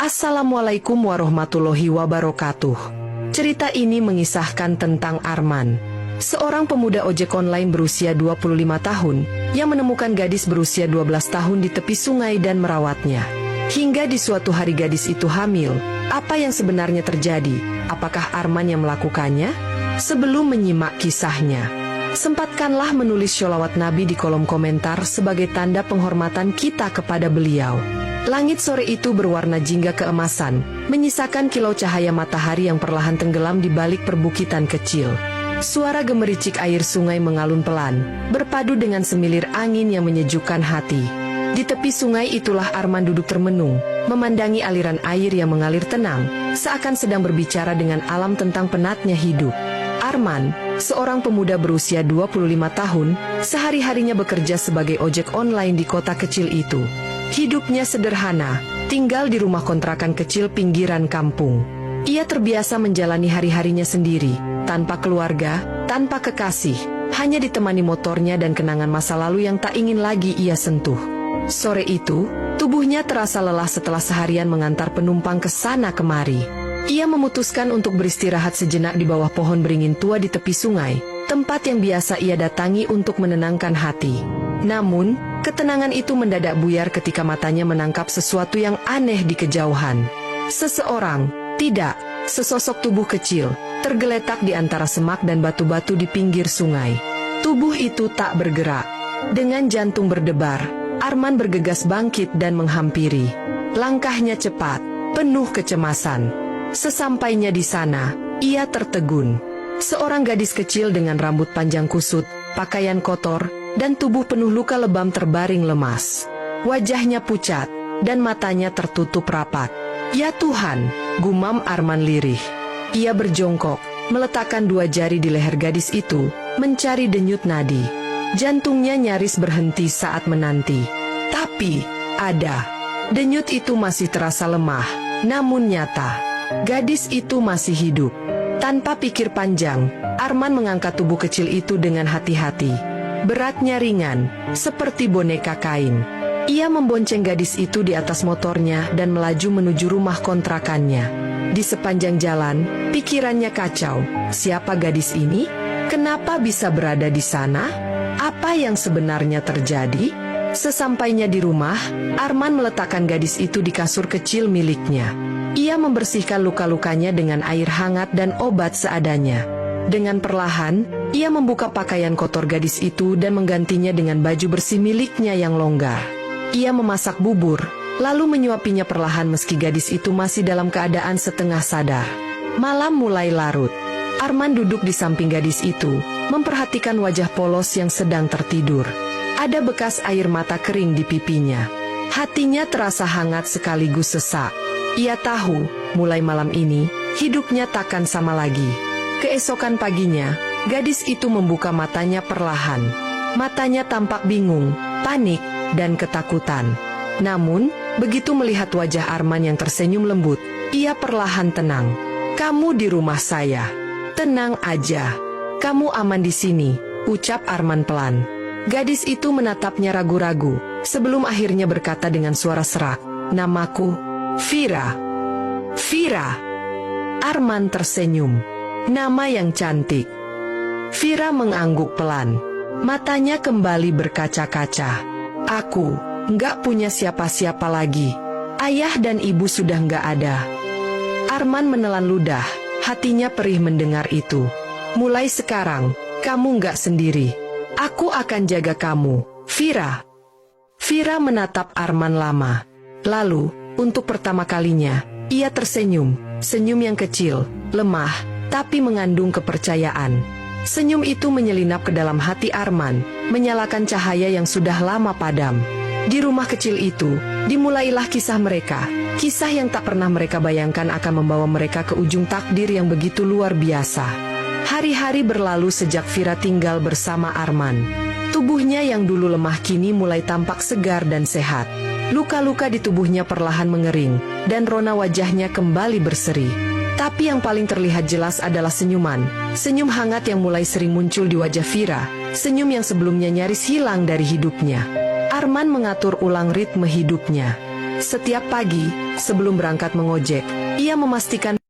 Assalamualaikum warahmatullahi wabarakatuh. Cerita ini mengisahkan tentang Arman, seorang pemuda ojek online berusia 25 tahun yang menemukan gadis berusia 12 tahun di tepi sungai dan merawatnya. Hingga di suatu hari gadis itu hamil. Apa yang sebenarnya terjadi? Apakah Arman yang melakukannya? Sebelum menyimak kisahnya, sempatkanlah menulis sholawat Nabi di kolom komentar sebagai tanda penghormatan kita kepada beliau. Langit sore itu berwarna jingga keemasan, menyisakan kilau cahaya matahari yang perlahan tenggelam di balik perbukitan kecil. Suara gemericik air sungai mengalun pelan, berpadu dengan semilir angin yang menyejukkan hati. Di tepi sungai itulah Arman duduk termenung, memandangi aliran air yang mengalir tenang, seakan sedang berbicara dengan alam tentang penatnya hidup. Arman, seorang pemuda berusia 25 tahun, sehari-harinya bekerja sebagai ojek online di kota kecil itu. Hidupnya sederhana, tinggal di rumah kontrakan kecil pinggiran kampung. Ia terbiasa menjalani hari-harinya sendiri, tanpa keluarga, tanpa kekasih, hanya ditemani motornya dan kenangan masa lalu yang tak ingin lagi ia sentuh. Sore itu, tubuhnya terasa lelah setelah seharian mengantar penumpang ke sana kemari. Ia memutuskan untuk beristirahat sejenak di bawah pohon beringin tua di tepi sungai, tempat yang biasa ia datangi untuk menenangkan hati. Namun, ketenangan itu mendadak buyar ketika matanya menangkap sesuatu yang aneh di kejauhan. Sesosok tubuh kecil, tergeletak di antara semak dan batu-batu di pinggir sungai. Tubuh itu tak bergerak. Dengan jantung berdebar, Arman bergegas bangkit dan menghampiri. Langkahnya cepat, penuh kecemasan. Sesampainya di sana, ia tertegun. Seorang gadis kecil dengan rambut panjang kusut, pakaian kotor, dan tubuh penuh luka lebam terbaring lemas. Wajahnya pucat, dan matanya tertutup rapat. "Ya Tuhan," gumam Arman lirih. Ia berjongkok, meletakkan dua jari di leher gadis itu, mencari denyut nadi. Jantungnya nyaris berhenti saat menanti. Tapi, ada. Denyut itu masih terasa lemah, namun nyata. Gadis itu masih hidup. Tanpa pikir panjang, Arman mengangkat tubuh kecil itu dengan hati-hati. Beratnya ringan, seperti boneka kain. Ia membonceng gadis itu di atas motornya dan melaju menuju rumah kontrakannya. Di sepanjang jalan, pikirannya kacau. Siapa gadis ini? Kenapa bisa berada di sana? Apa yang sebenarnya terjadi? Sesampainya di rumah, Arman meletakkan gadis itu di kasur kecil miliknya. Ia membersihkan luka-lukanya dengan air hangat dan obat seadanya. Dengan perlahan, ia membuka pakaian kotor gadis itu dan menggantinya dengan baju bersih miliknya yang longgar. Ia memasak bubur, lalu menyuapinya perlahan meski gadis itu masih dalam keadaan setengah sadar. Malam mulai larut. Arman duduk di samping gadis itu, memperhatikan wajah polos yang sedang tertidur. Ada bekas air mata kering di pipinya. Hatinya terasa hangat sekaligus sesak. Ia tahu, mulai malam ini, hidupnya takkan sama lagi. Keesokan paginya, gadis itu membuka matanya perlahan. Matanya tampak bingung, panik, dan ketakutan. Namun, begitu melihat wajah Arman yang tersenyum lembut, ia perlahan tenang. "Kamu di rumah saya. Tenang aja. Kamu aman di sini," ucap Arman pelan. Gadis itu menatapnya ragu-ragu, sebelum akhirnya berkata dengan suara serak, "Namaku Fira." "Fira." Arman tersenyum. Nama yang cantik. Fira mengangguk pelan. Matanya kembali berkaca-kaca. "Aku nggak punya siapa-siapa lagi. Ayah dan ibu sudah nggak ada." Arman menelan ludah, hatinya perih mendengar itu. "Mulai sekarang, kamu nggak sendiri. Aku akan jaga kamu, Fira." Fira menatap Arman lama. Lalu, untuk pertama kalinya, ia tersenyum, senyum yang kecil, lemah, tapi mengandung kepercayaan. Senyum itu menyelinap ke dalam hati Arman, menyalakan cahaya yang sudah lama padam. Di rumah kecil itu, dimulailah kisah mereka. Kisah yang tak pernah mereka bayangkan akan membawa mereka ke ujung takdir yang begitu luar biasa. Hari-hari berlalu sejak Fira tinggal bersama Arman. Tubuhnya yang dulu lemah kini mulai tampak segar dan sehat. Luka-luka di tubuhnya perlahan mengering, dan rona wajahnya kembali berseri. Tapi yang paling terlihat jelas adalah senyuman. Senyum hangat yang mulai sering muncul di wajah Fira. Senyum yang sebelumnya nyaris hilang dari hidupnya. Arman mengatur ulang ritme hidupnya. Setiap pagi, sebelum berangkat mengojek, ia memastikan